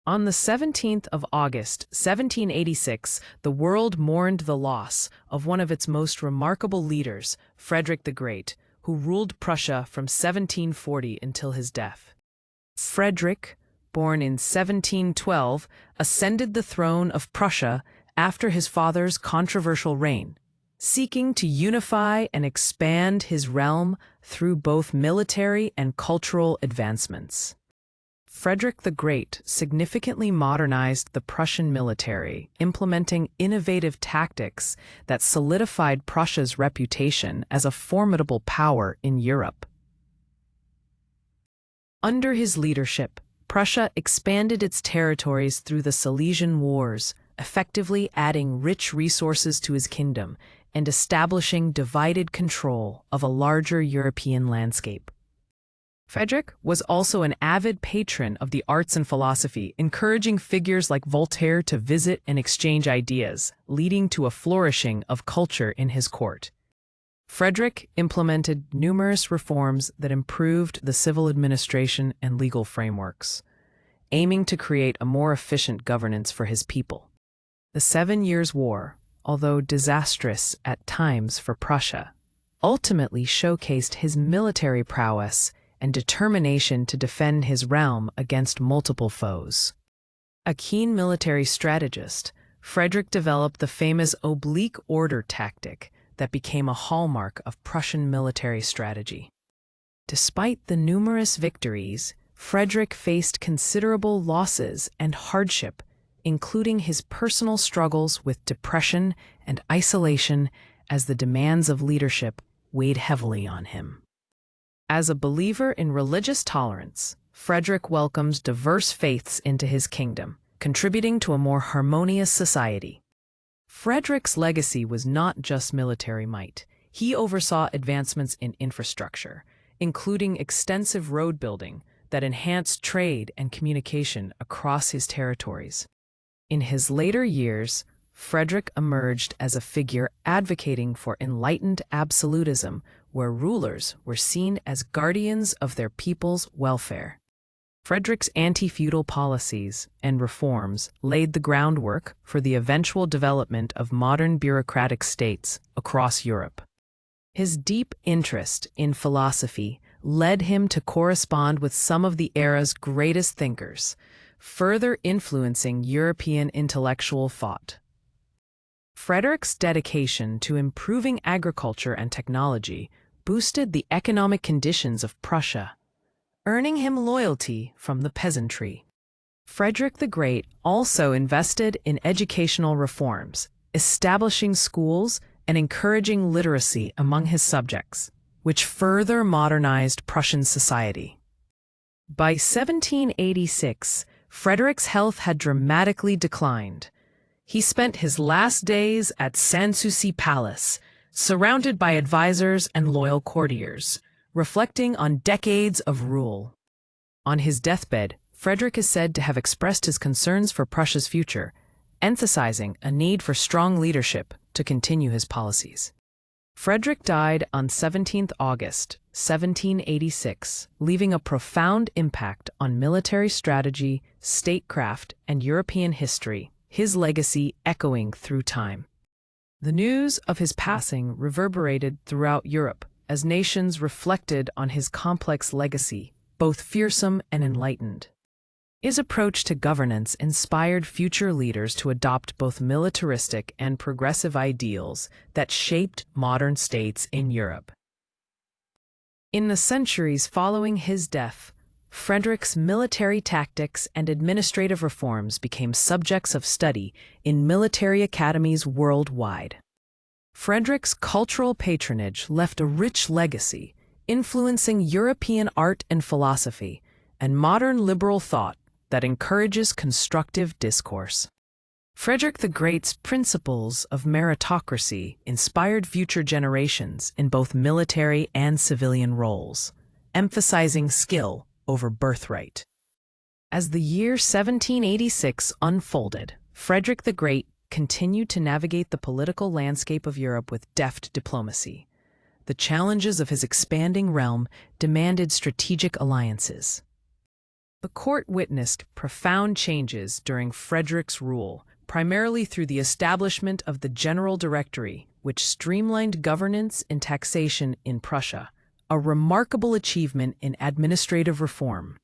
On the 17th of August, 1786, the world mourned the loss of one of its most remarkable leaders, Frederick the Great, who ruled Prussia from 1740 until his death. Frederick, born in 1712, ascended the throne of Prussia after his father's controversial reign, seeking to unify and expand his realm through both military and cultural advancements. Frederick the Great significantly modernized the Prussian military, implementing innovative tactics that solidified Prussia's reputation as a formidable power in Europe. Under his leadership, Prussia expanded its territories through the Silesian Wars, effectively adding rich resources to his kingdom and establishing divided control of a larger European landscape. Frederick was also an avid patron of the arts and philosophy, encouraging figures like Voltaire to visit and exchange ideas, leading to a flourishing of culture in his court. Frederick implemented numerous reforms that improved the civil administration and legal frameworks, aiming to create a more efficient governance for his people. The 7 Years' War, although disastrous at times for Prussia, ultimately showcased his military prowess and determination to defend his realm against multiple foes. A keen military strategist, Frederick developed the famous oblique order tactic that became a hallmark of Prussian military strategy. Despite the numerous victories, Frederick faced considerable losses and hardship, including his personal struggles with depression and isolation as the demands of leadership weighed heavily on him. As a believer in religious tolerance, Frederick welcomed diverse faiths into his kingdom, contributing to a more harmonious society. Frederick's legacy was not just military might. He oversaw advancements in infrastructure, including extensive road building that enhanced trade and communication across his territories. In his later years, Frederick emerged as a figure advocating for enlightened absolutism, where rulers were seen as guardians of their people's welfare. Frederick's anti-feudal policies and reforms laid the groundwork for the eventual development of modern bureaucratic states across Europe. His deep interest in philosophy led him to correspond with some of the era's greatest thinkers, further influencing European intellectual thought. Frederick's dedication to improving agriculture and technology boosted the economic conditions of Prussia, earning him loyalty from the peasantry. Frederick the Great also invested in educational reforms, establishing schools and encouraging literacy among his subjects, which further modernized Prussian society. By 1786, Frederick's health had dramatically declined. He spent his last days at Sanssouci Palace, surrounded by advisors and loyal courtiers, reflecting on decades of rule. On his deathbed, Frederick is said to have expressed his concerns for Prussia's future, emphasizing a need for strong leadership to continue his policies. Frederick died on 17 August, 1786, leaving a profound impact on military strategy, statecraft, and European history, his legacy echoing through time. The news of his passing reverberated throughout Europe as nations reflected on his complex legacy, both fearsome and enlightened. His approach to governance inspired future leaders to adopt both militaristic and progressive ideals that shaped modern states in Europe. In the centuries following his death, Frederick's military tactics and administrative reforms became subjects of study in military academies worldwide. Frederick's cultural patronage left a rich legacy, influencing European art and philosophy, and modern liberal thought that encourages constructive discourse. Frederick the Great's principles of meritocracy inspired future generations in both military and civilian roles, emphasizing skill over birthright. As the year 1786 unfolded, Frederick the Great continued to navigate the political landscape of Europe with deft diplomacy. The challenges of his expanding realm demanded strategic alliances. The court witnessed profound changes during Frederick's rule, primarily through the establishment of the General Directory, which streamlined governance and taxation in Prussia, a remarkable achievement in administrative reform.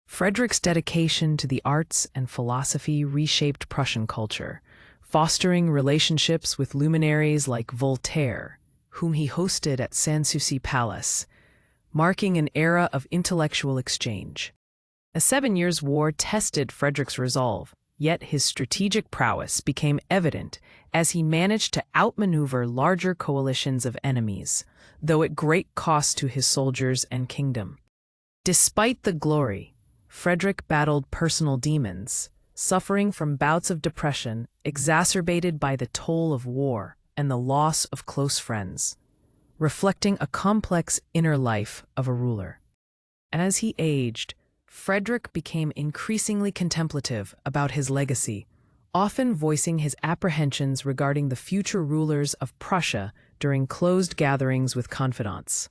Frederick's dedication to the arts and philosophy reshaped Prussian culture, fostering relationships with luminaries like Voltaire, whom he hosted at Sanssouci Palace, marking an era of intellectual exchange. A 7 Years' War tested Frederick's resolve, yet his strategic prowess became evident as he managed to outmaneuver larger coalitions of enemies, though at great cost to his soldiers and kingdom. Despite the glory, Frederick battled personal demons, suffering from bouts of depression exacerbated by the toll of war and the loss of close friends, reflecting a complex inner life of a ruler. As he aged, Frederick became increasingly contemplative about his legacy, often voicing his apprehensions regarding the future rulers of Prussia during closed gatherings with confidants.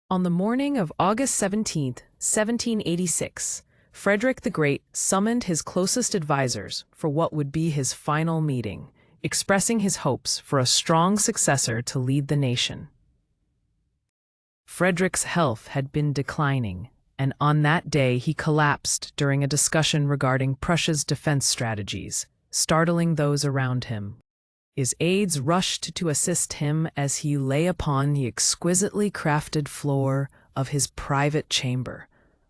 On the morning of August 17, 1786, Frederick the Great summoned his closest advisors for what would be his final meeting, expressing his hopes for a strong successor to lead the nation. Frederick's health had been declining, and on that day he collapsed during a discussion regarding Prussia's defense strategies, startling those around him. His aides rushed to assist him as he lay upon the exquisitely crafted floor of his private chamber,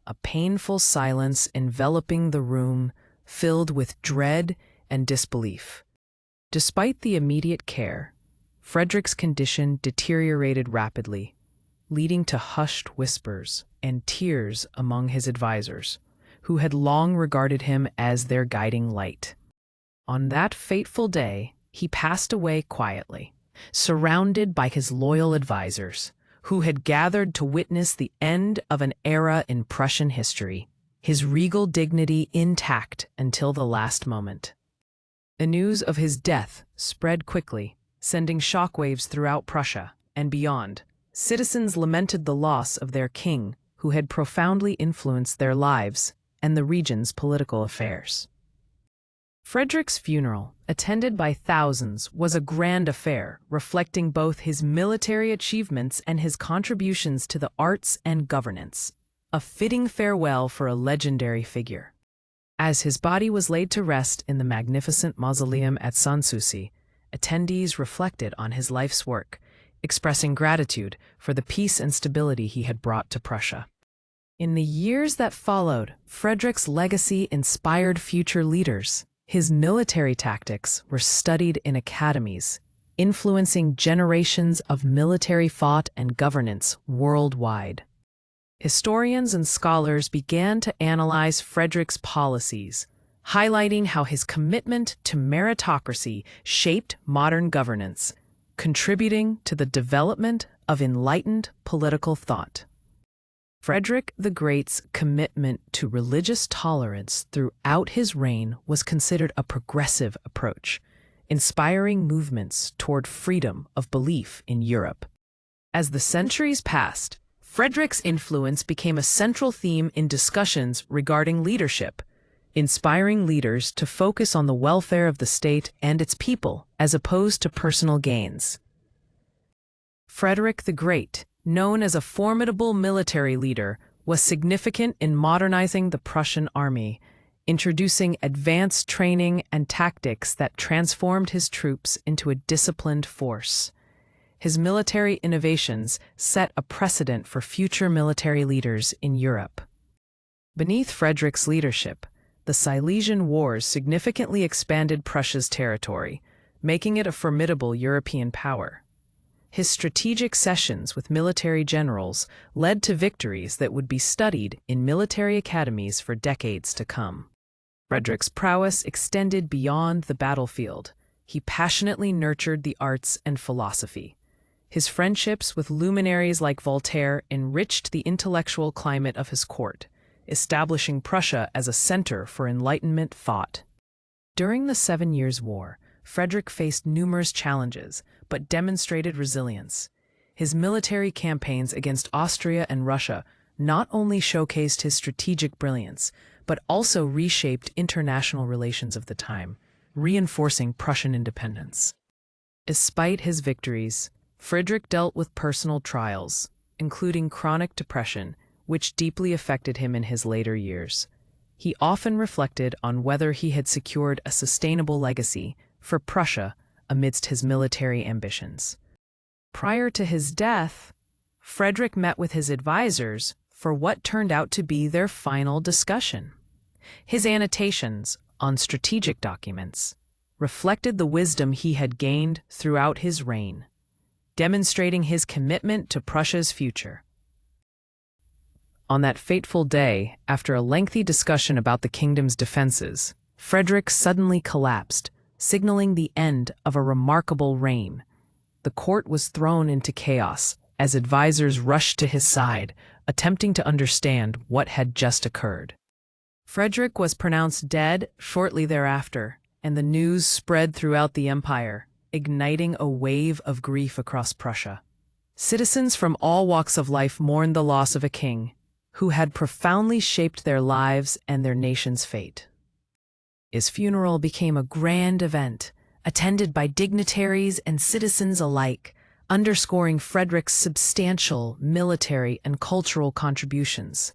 a painful silence enveloping the room, filled with dread and disbelief. Despite the immediate care, Frederick's condition deteriorated rapidly, leading to hushed whispers and tears among his advisors, who had long regarded him as their guiding light. On that fateful day, he passed away quietly, surrounded by his loyal advisors, who had gathered to witness the end of an era in Prussian history, his regal dignity intact until the last moment. The news of his death spread quickly, sending shockwaves throughout Prussia and beyond. Citizens lamented the loss of their king, who had profoundly influenced their lives and the region's political affairs. Frederick's funeral, attended by thousands, was a grand affair, reflecting both his military achievements and his contributions to the arts and governance, a fitting farewell for a legendary figure. As his body was laid to rest in the magnificent mausoleum at Sanssouci, attendees reflected on his life's work, expressing gratitude for the peace and stability he had brought to Prussia. In the years that followed, Frederick's legacy inspired future leaders. His military tactics were studied in academies, influencing generations of military thought and governance worldwide. Historians and scholars began to analyze Frederick's policies, highlighting how his commitment to meritocracy shaped modern governance, contributing to the development of enlightened political thought. Frederick the Great's commitment to religious tolerance throughout his reign was considered a progressive approach, inspiring movements toward freedom of belief in Europe. As the centuries passed, Frederick's influence became a central theme in discussions regarding leadership, inspiring leaders to focus on the welfare of the state and its people as opposed to personal gains. Frederick the Great, known as a formidable military leader, was significant in modernizing the Prussian army, introducing advanced training and tactics that transformed his troops into a disciplined force. His military innovations set a precedent for future military leaders in Europe. Beneath Frederick's leadership, the Silesian Wars significantly expanded Prussia's territory, making it a formidable European power. His strategic sessions with military generals led to victories that would be studied in military academies for decades to come. Frederick's prowess extended beyond the battlefield. He passionately nurtured the arts and philosophy. His friendships with luminaries like Voltaire enriched the intellectual climate of his court, establishing Prussia as a center for Enlightenment thought. During the 7 Years' War, Frederick faced numerous challenges, but demonstrated resilience. His military campaigns against Austria and Russia not only showcased his strategic brilliance, but also reshaped international relations of the time, reinforcing Prussian independence. Despite his victories, Frederick dealt with personal trials, including chronic depression, which deeply affected him in his later years. He often reflected on whether he had secured a sustainable legacy for Prussia amidst his military ambitions. Prior to his death, Frederick met with his advisors for what turned out to be their final discussion. His annotations on strategic documents reflected the wisdom he had gained throughout his reign, demonstrating his commitment to Prussia's future. On that fateful day, after a lengthy discussion about the kingdom's defenses, Frederick suddenly collapsed, signaling the end of a remarkable reign. The court was thrown into chaos as advisors rushed to his side, attempting to understand what had just occurred. Frederick was pronounced dead shortly thereafter, and the news spread throughout the empire, igniting a wave of grief across Prussia. Citizens from all walks of life mourned the loss of a king who had profoundly shaped their lives and their nation's fate. His funeral became a grand event, attended by dignitaries and citizens alike, underscoring Frederick's substantial military and cultural contributions.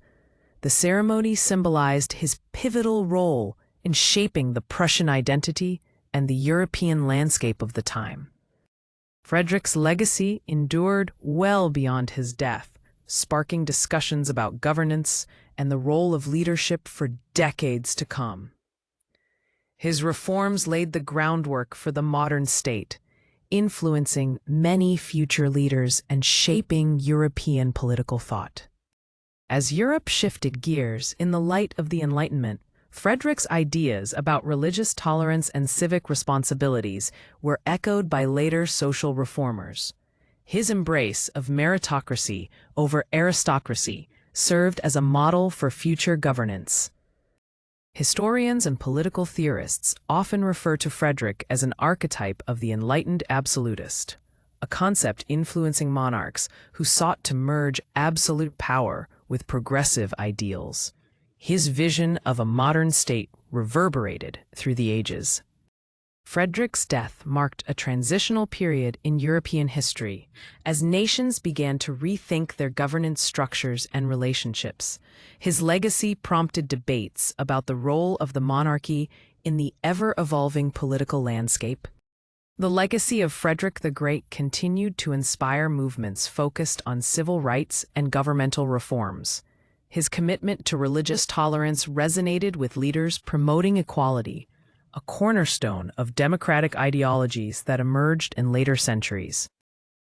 The ceremony symbolized his pivotal role in shaping the Prussian identity and the European landscape of the time. Frederick's legacy endured well beyond his death, sparking discussions about governance and the role of leadership for decades to come. His reforms laid the groundwork for the modern state, influencing many future leaders and shaping European political thought. As Europe shifted gears in the light of the Enlightenment, Frederick's ideas about religious tolerance and civic responsibilities were echoed by later social reformers. His embrace of meritocracy over aristocracy served as a model for future governance. Historians and political theorists often refer to Frederick as an archetype of the enlightened absolutist, a concept influencing monarchs who sought to merge absolute power with progressive ideals. His vision of a modern state reverberated through the ages. Frederick's death marked a transitional period in European history as nations began to rethink their governance structures and relationships. His legacy prompted debates about the role of the monarchy in the ever-evolving political landscape. The legacy of Frederick the Great continued to inspire movements focused on civil rights and governmental reforms. His commitment to religious tolerance resonated with leaders promoting equality, a cornerstone of democratic ideologies that emerged in later centuries.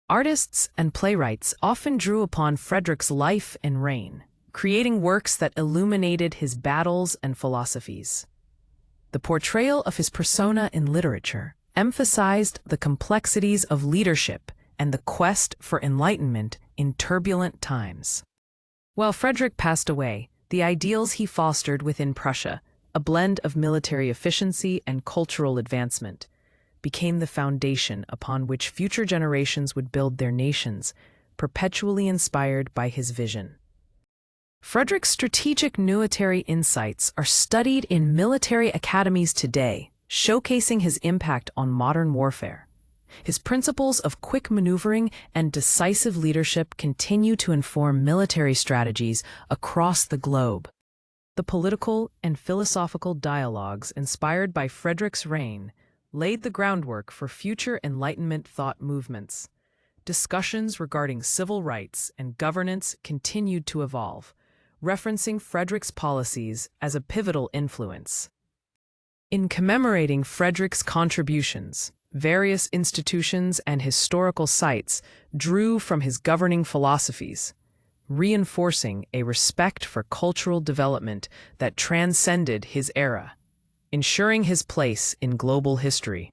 Artists and playwrights often drew upon Frederick's life and reign, creating works that illuminated his battles and philosophies. The portrayal of his persona in literature emphasized the complexities of leadership and the quest for enlightenment in turbulent times. While Frederick passed away, the ideals he fostered within Prussia, a blend of military efficiency and cultural advancement, became the foundation upon which future generations would build their nations, perpetually inspired by his vision. Frederick's strategic military insights are studied in military academies today, showcasing his impact on modern warfare. His principles of quick maneuvering and decisive leadership continue to inform military strategies across the globe. The political and philosophical dialogues inspired by Frederick's reign laid the groundwork for future Enlightenment thought movements. Discussions regarding civil rights and governance continued to evolve, referencing Frederick's policies as a pivotal influence. In commemorating Frederick's contributions, various institutions and historical sites drew from his governing philosophies, reinforcing a respect for cultural development that transcended his era, ensuring his place in global history.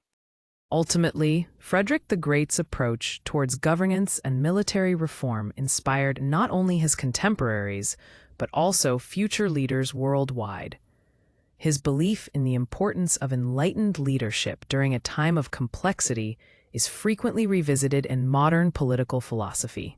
Ultimately, Frederick the Great's approach towards governance and military reform inspired not only his contemporaries, but also future leaders worldwide. His belief in the importance of enlightened leadership during a time of complexity is frequently revisited in modern political philosophy.